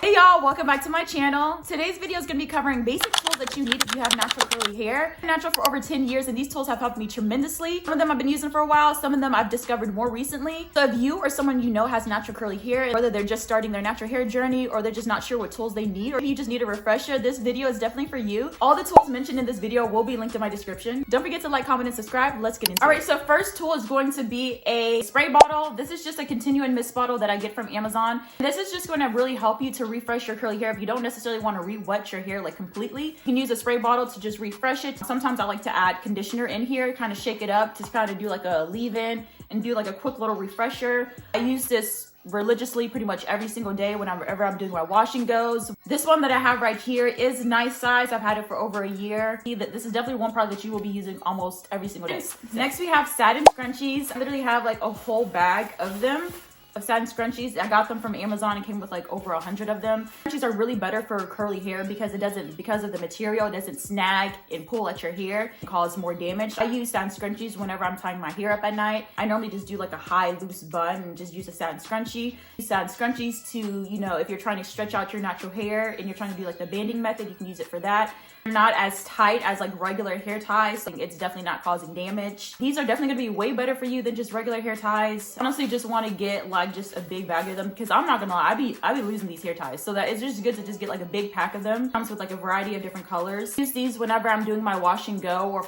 Hey y'all, welcome back to my channel. Today's video is going to be covering basic tools that you need if you have natural curly hair. I'm natural for over 10 years and these tools have helped me tremendously. Some of them I've been using for a while, some of them I've discovered more recently. So if you or someone you know has natural curly hair, whether they're just starting their natural hair journey or they're just not sure what tools they need, or you just need a refresher, this video is definitely for you. All the tools mentioned in this video will be linked in my description. Don't forget to like, comment, and subscribe. Let's get into it. All right, so first tool is going to be a spray bottle. This is just a continuing mist bottle that I get from Amazon. This is just going to really help you to refresh your curly hair. If you don't necessarily want to re-wet your hair like completely, you can use a spray bottle to just refresh it. Sometimes I like to add conditioner in here, kind of shake it up to kind of do like a leave-in and do like a quick little refresher. I use this religiously pretty much every single day whenever I'm doing my wash and goes. This one that I have right here is nice size. I've had it for over a year. This is definitely one product that you will be using almost every single day. Next we have satin scrunchies. I literally have like a whole bag of them. Of satin scrunchies. I got them from Amazon and came with like over 100 of them. Scrunchies are really better for curly hair because because of the material, it doesn't snag and pull at your hair and cause more damage. I use satin scrunchies whenever I'm tying my hair up at night. I normally just do like a high loose bun and just use a satin scrunchie. Use satin scrunchies to, you know, if you're trying to stretch out your natural hair and you're trying to do like the banding method, you can use it for that. They're not as tight as like regular hair ties, so it's definitely not causing damage. These are definitely gonna be way better for you than just regular hair ties. Honestly, just want to get like just a big bag of them because I'm not gonna lie, I be losing these hair ties, so that it's just good to just get like a big pack of them. Comes with like a variety of different colors. Use these whenever I'm doing my wash and go, or if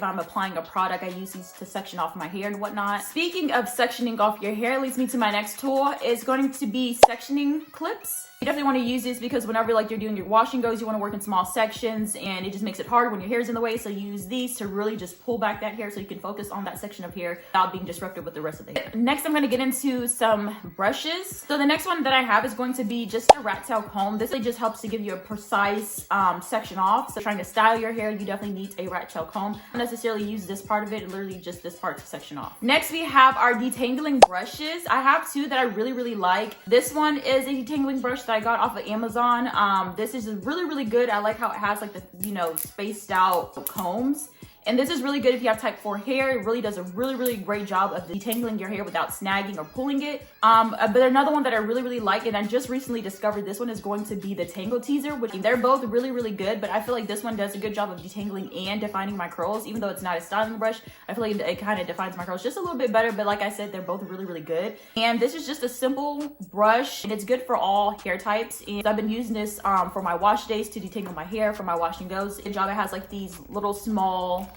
I'm applying a product, I use these to section off my hair and whatnot. Speaking of sectioning off your hair, leads me to my next tool. Is going to be sectioning clips. You definitely want to use this because whenever like you're doing your wash and goes, you want to work in small sections and it just makes it hard when your hair is in the way. So you use these to really just pull back that hair so you can focus on that section of hair without being disrupted with the rest of the hair. Next, I'm going to get into some brushes. So the next one that I have is going to be just a rat tail comb. This just helps to give you a precise section off. So trying to style your hair, you definitely need a rat tail comb. I don't necessarily use this part of it, literally just this part to section off. Next, we have our detangling brushes. I have two that I really like. This one is a detangling brush that I got off of Amazon. This is really good. I like how it has like the, you know, spaced out combs. And this is really good if you have type 4 hair. It really does a really great job of detangling your hair without snagging or pulling it. But another one that I really like, and I just recently discovered this one, is going to be the Tangle Teaser, which they're both really good, but I feel like this one does a good job of detangling and defining my curls. Even though it's not a styling brush, I feel like it kind of defines my curls just a little bit better, but like I said, they're both really good. And this is just a simple brush, and it's good for all hair types. And I've been using this for my wash days to detangle my hair for my wash and goes. Good job. It has like these little small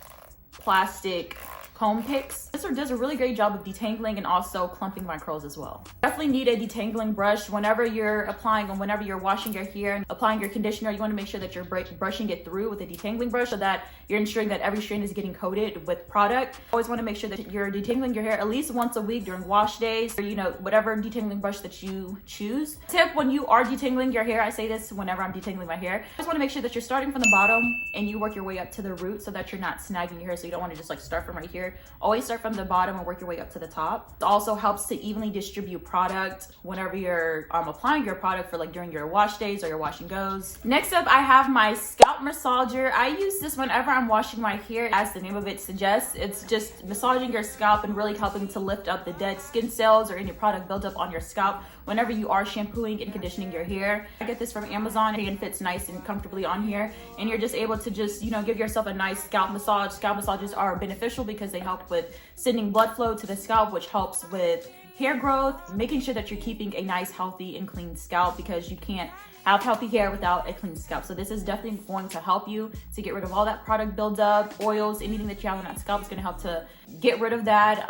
plastic comb picks. This one does a really great job of detangling and also clumping my curls as well. Definitely need a detangling brush whenever you're applying and whenever you're washing your hair and applying your conditioner. You want to make sure that you're brushing it through with a detangling brush so that you're ensuring that every strand is getting coated with product. Always want to make sure that you're detangling your hair at least once a week during wash days, or you know, whatever detangling brush that you choose. Tip: when you are detangling your hair, I say this whenever I'm detangling my hair, I just want to make sure that you're starting from the bottom and you work your way up to the root so that you're not snagging your hair. So you don't want to just like start from right here. Always start from the bottom and work your way up to the top. It also helps to evenly distribute product whenever you're applying your product for like during your wash days or your wash and goes. Next up, I have my scalp massager. I use this whenever I'm washing my hair. As the name of it suggests, it's just massaging your scalp and really helping to lift up the dead skin cells or any product buildup on your scalp whenever you are shampooing and conditioning your hair. I get this from Amazon and fits nice and comfortably on here, and you're just able to just, you know, give yourself a nice scalp massage. Scalp massages are beneficial because they help with sending blood flow to the scalp, which helps with hair growth, making sure that you're keeping a nice, healthy, and clean scalp, because you can't have healthy hair without a clean scalp. So this is definitely going to help you to get rid of all that product buildup, oils, anything that you have on that scalp is going to help to get rid of that.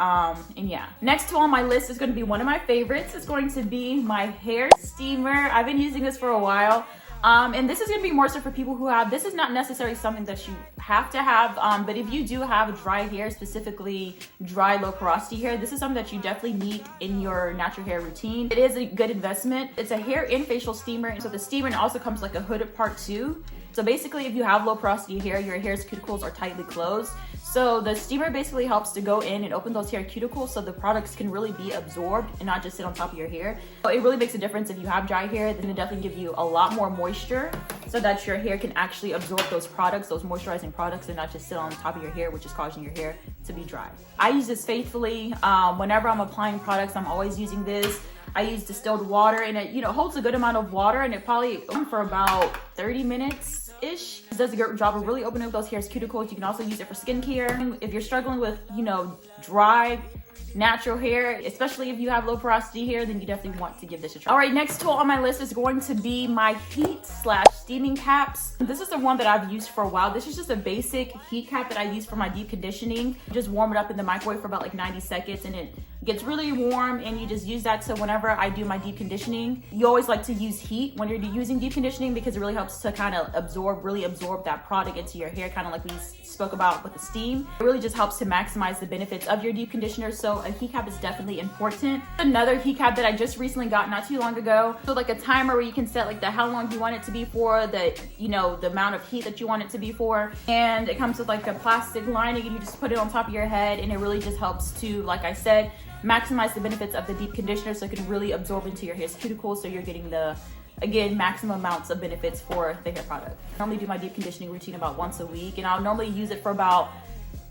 And yeah. Next tool on my list is going to be one of my favorites. It's going to be my hair steamer. I've been using this for a while. And this is going to be more so for people who have, this is not necessarily something that you have to have, but if you do have dry hair, specifically dry, low porosity hair, this is something that you definitely need in your natural hair routine. It is a good investment. It's a hair and facial steamer. So the steamer also comes like a hooded part too. So basically, if you have low porosity hair, your hair's cuticles are tightly closed. So the steamer basically helps to go in and open those hair cuticles so the products can really be absorbed and not just sit on top of your hair. So it really makes a difference if you have dry hair. Then it definitely give you a lot more moisture so that your hair can actually absorb those products, those moisturizing products, and not just sit on top of your hair, which is causing your hair to be dry. I use this faithfully. Whenever I'm applying products, I'm always using this. I use distilled water, and it, holds a good amount of water, and it probably for about 30 minutes ish. It does a good job of really opening up those hair's cuticles. You can also use it for skincare. If you're struggling with, dry, natural hair, especially if you have low porosity hair, then you definitely want to give this a try. All right, next tool on my list is going to be my heat/steaming caps. This is the one that I've used for a while. This is just a basic heat cap that I use for my deep conditioning. Just warm it up in the microwave for about like 90 seconds, and it gets really warm, and you just use that. So whenever I do my deep conditioning, you always like to use heat when you're using deep conditioning because it really helps to kind of really absorb that product into your hair, kind of like we spoke about with the steam. It really just helps to maximize the benefits of your deep conditioner. So a heat cap is definitely important. Another heat cap that I just recently got not too long ago. So like a timer where you can set like how long you want it to be for, the amount of heat that you want it to be for. And it comes with like a plastic lining, and you just put it on top of your head, and it really just helps to, like I said, maximize the benefits of the deep conditioner so it can really absorb into your hair's cuticles, so you're getting the, again, maximum amounts of benefits for the hair product. I normally do my deep conditioning routine about once a week, and I'll normally use it for about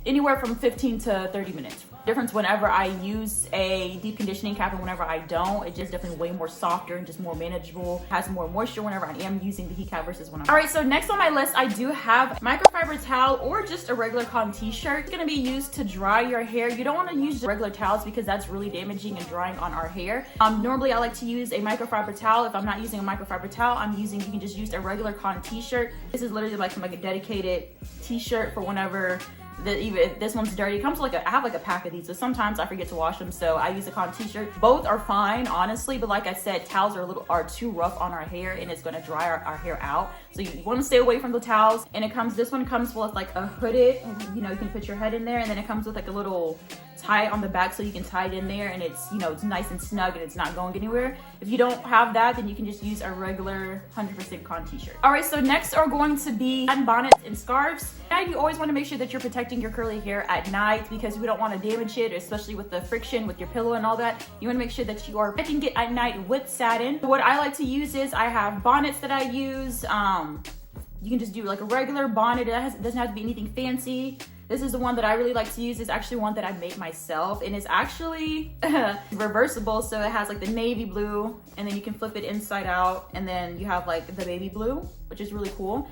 anywhere from 15 to 30 minutes. Difference whenever I use a deep conditioning cap and whenever I don't, it's just definitely way more softer and just more manageable. Has more moisture whenever I am using the heat cap versus when I'm. All right, so next on my list, I do have microfiber towel or just a regular cotton t-shirt. It's gonna be used to dry your hair. You don't wanna use regular towels because that's really damaging and drying on our hair. Normally I like to use a microfiber towel. If I'm not using a microfiber towel, you can just use a regular cotton t-shirt. This is literally like a dedicated t-shirt for whenever even if this one's dirty. It comes with I have like a pack of these, but sometimes I forget to wash them, so I use a cotton t-shirt. Both are fine, honestly, but like I said, towels are too rough on our hair, and it's gonna dry our hair out. So you want to stay away from the towels. And this one comes with like a hooded, and you can put your head in there, and then it comes with like a little tie on the back so you can tie it in there, and it's it's nice and snug and it's not going anywhere. If you don't have that, then you can just use a regular 100% cotton t-shirt. All right, so next are going to be bonnets and scarves. Now you always want to make sure that you're protecting your curly hair at night because we don't want to damage it, especially with the friction with your pillow and all that. You want to make sure that you are protecting it at night with satin. What I like to use is I have bonnets that I use. You can just do like a regular bonnet. It doesn't have to be anything fancy. This is the one that I really like to use. It's actually one that I made myself, and it's actually reversible. So it has like the navy blue, and then you can flip it inside out, and then you have like the baby blue, which is really cool.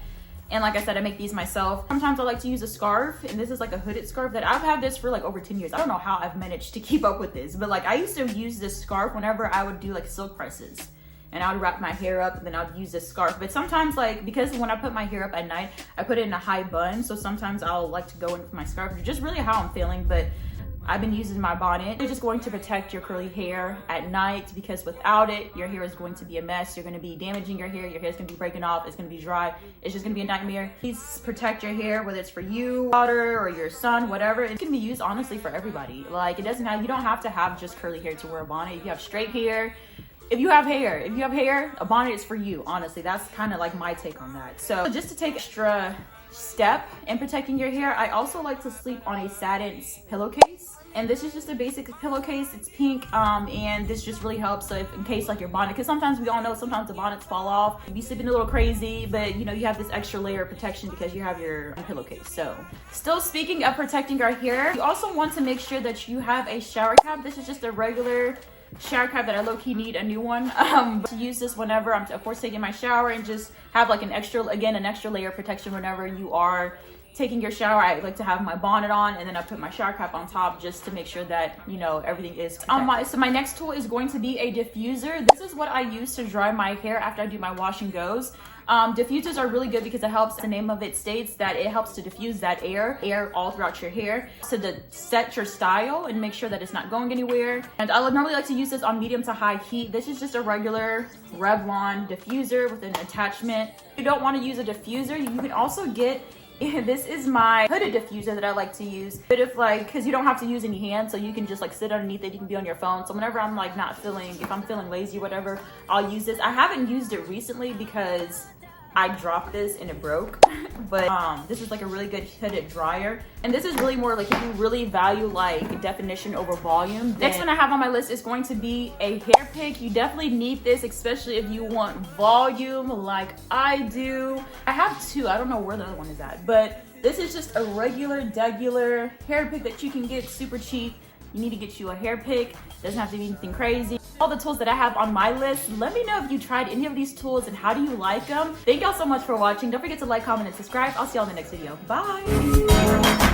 And like I said, I make these myself. Sometimes I like to use a scarf, and this is like a hooded scarf that I've had this for like over 10 years. I don't know how I've managed to keep up with this, but like I used to use this scarf whenever I would do like silk presses. And I would wrap my hair up, and then I would use this scarf. But sometimes, because when I put my hair up at night, I put it in a high bun. So sometimes I'll like to go in with my scarf, just really how I'm feeling. But I've been using my bonnet. It's just going to protect your curly hair at night, because without it, your hair is going to be a mess. You're going to be damaging your hair. Your hair is going to be breaking off. It's going to be dry. It's just going to be a nightmare. Please protect your hair, whether it's for you, daughter, or your son, whatever. It can be used honestly for everybody. Like you don't have to have just curly hair to wear a bonnet. If you have straight hair, if you have hair, a bonnet is for you. Honestly, that's kind of like my take on that. So just to take extra step in protecting your hair, I also like to sleep on a satin pillowcase. And this is just a basic pillowcase. It's pink, and this just really helps. So in case like your bonnet, because sometimes we all know sometimes the bonnets fall off. You be sleeping a little crazy, but you have this extra layer of protection because you have your pillowcase. So still speaking of protecting our hair, you also want to make sure that you have a shower cap. This is just a regular shower cap that I low-key need a new one to use this whenever I'm of course taking my shower, and just have like an extra layer of protection whenever you are taking your shower. I like to have my bonnet on, and then I put my shower cap on top just to make sure that everything is protected. So my next tool is going to be a diffuser. This is what I use to dry my hair after I do my wash and goes. Diffusers are really good because it helps, the name of it states that it helps to diffuse that air all throughout your hair, to set your style and make sure that it's not going anywhere. And I would normally like to use this on medium to high heat. This is just a regular Revlon diffuser with an attachment. If you don't want to use a diffuser, you can also get, this is my hooded diffuser that I like to use. But because you don't have to use any hands, so you can just sit underneath it. You can be on your phone. So whenever I'm if I'm feeling lazy, whatever, I'll use this. I haven't used it recently because I dropped this and it broke. But this is like a really good hooded dryer. And this is really more like if you really value like definition over volume. Next one I have on my list is going to be a hair pick. You definitely need this, especially if you want volume like I do. I have two. I don't know where the other one is at, but this is just a regular hair pick that you can get super cheap. You need to get you a hair pick. Doesn't have to be anything crazy. All the tools that I have on my list, let me know if you tried any of these tools and how do you like them. Thank y'all so much for watching. Don't forget to like, comment, and subscribe. I'll see y'all in the next video. Bye.